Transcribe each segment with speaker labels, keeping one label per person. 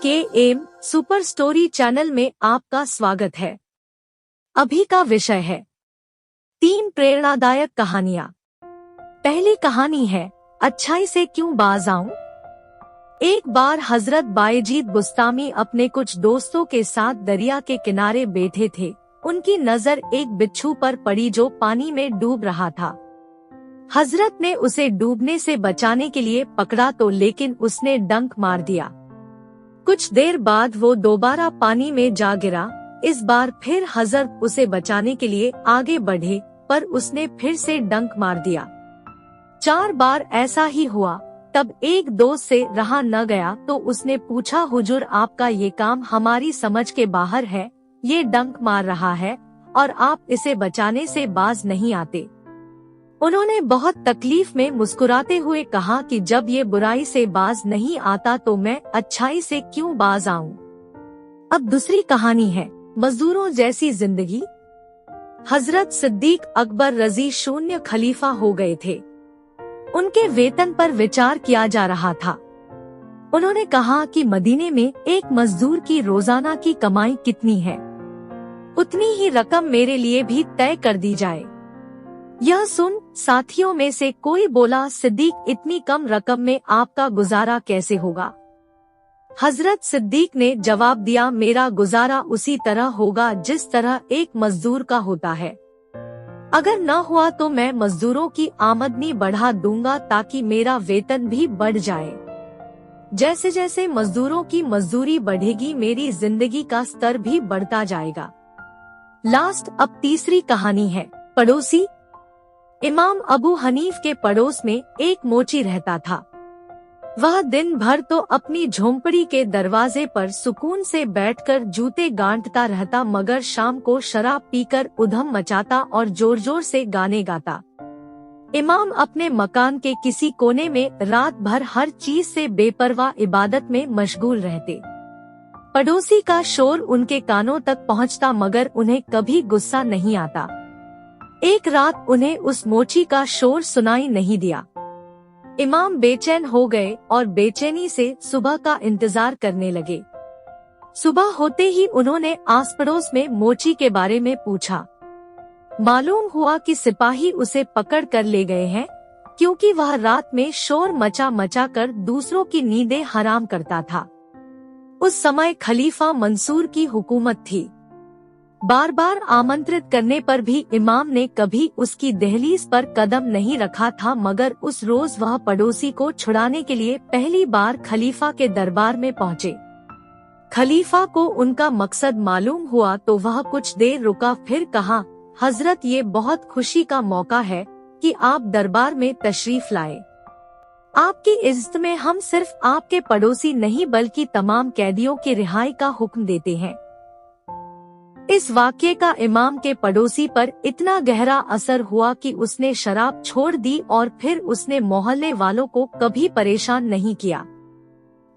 Speaker 1: SKM super story channel में आपका स्वागत है। अभी का विषय है 3 प्रेरणादायक कहानियाँ। पहली कहानी है अच्छाई से क्यों बाज आऊं। एक बार हजरत बायजीद बुस्तामी अपने कुछ दोस्तों के साथ दरिया के किनारे बैठे थे। उनकी नजर एक बिच्छू पर पड़ी जो पानी में डूब रहा था। हजरत ने उसे डूबने से बचाने के लिए पकड़ा तो लेकिन उसने डंक मार दिया। कुछ देर बाद वो दोबारा पानी में जा गिरा। इस बार फिर हजरत उसे बचाने के लिए आगे बढ़े पर उसने फिर से डंक मार दिया। 4 बार ऐसा ही हुआ। तब एक दोस्त से रहा न गया तो उसने पूछा, हुजूर आपका ये काम हमारी समझ के बाहर है। ये डंक मार रहा है और आप इसे बचाने से बाज नहीं आते। उन्होंने बहुत तकलीफ में मुस्कुराते हुए कहा कि जब ये बुराई से बाज नहीं आता तो मैं अच्छाई से क्यों बाज आऊं। अब दूसरी कहानी है मजदूरों जैसी जिंदगी। हजरत सिद्दीक अकबर रजी शून्य खलीफा हो गए थे। उनके वेतन पर विचार किया जा रहा था। उन्होंने कहा कि मदीने में एक मजदूर की रोजाना की कमाई कितनी है, उतनी ही रकम मेरे लिए भी तय कर दी जाए। यह सुन साथियों में से कोई बोला, सिद्दीक इतनी कम रकम में आपका गुजारा कैसे होगा। हजरत सिद्दीक ने जवाब दिया, मेरा गुजारा उसी तरह होगा जिस तरह एक मजदूर का होता है। अगर न हुआ तो मैं मजदूरों की आमदनी बढ़ा दूंगा ताकि मेरा वेतन भी बढ़ जाए। जैसे जैसे मजदूरों की मजदूरी बढ़ेगी मेरी जिंदगी का स्तर भी बढ़ता जाएगा। लास्ट अब तीसरी कहानी है पड़ोसी। इमाम अबू हनीफ के पड़ोस में एक मोची रहता था। वह दिन भर तो अपनी झोंपड़ी के दरवाजे पर सुकून से बैठकर जूते गांठता रहता, मगर शाम को शराब पीकर उधम मचाता और जोर जोर से गाने गाता। इमाम अपने मकान के किसी कोने में रात भर हर चीज से बेपरवाह इबादत में मशगूल रहते। पड़ोसी का शोर उनके कानों तक पहुंचता मगर उन्हें कभी गुस्सा नहीं आता। एक रात उन्हें उस मोची का शोर सुनाई नहीं दिया। इमाम बेचैन हो गए और बेचैनी से सुबह का इंतजार करने लगे। सुबह होते ही उन्होंने आस पड़ोस में मोची के बारे में पूछा। मालूम हुआ कि सिपाही उसे पकड़ कर ले गए हैं, क्योंकि वह रात में शोर मचा कर दूसरों की नींदें हराम करता था। उस समय खलीफा मंसूर की हुकूमत थी। बार बार आमंत्रित करने पर भी इमाम ने कभी उसकी दहलीज पर कदम नहीं रखा था, मगर उस रोज वह पड़ोसी को छुड़ाने के लिए पहली बार खलीफा के दरबार में पहुँचे। खलीफा को उनका मकसद मालूम हुआ तो वह कुछ देर रुका, फिर कहा, हजरत ये बहुत खुशी का मौका है कि आप दरबार में तशरीफ लाए। आपकी इज्जत में हम सिर्फ आपके पड़ोसी नहीं बल्कि तमाम कैदियों की रिहाई का हुक्म देते हैं। इस वाक्य का इमाम के पड़ोसी पर इतना गहरा असर हुआ कि उसने शराब छोड़ दी और फिर उसने मोहल्ले वालों को कभी परेशान नहीं किया।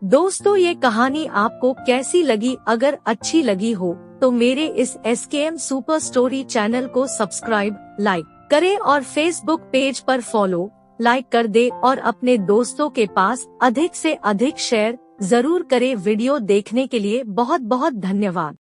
Speaker 1: दोस्तों, ये कहानी आपको कैसी लगी? अगर अच्छी लगी हो तो मेरे इस SKM सुपर स्टोरी चैनल को सब्सक्राइब, लाइक करें और फेसबुक पेज पर फॉलो, लाइक कर दे और अपने दोस्तों के पास अधिक से अधिक शेयर जरूर करें। वीडियो देखने के लिए बहुत बहुत धन्यवाद।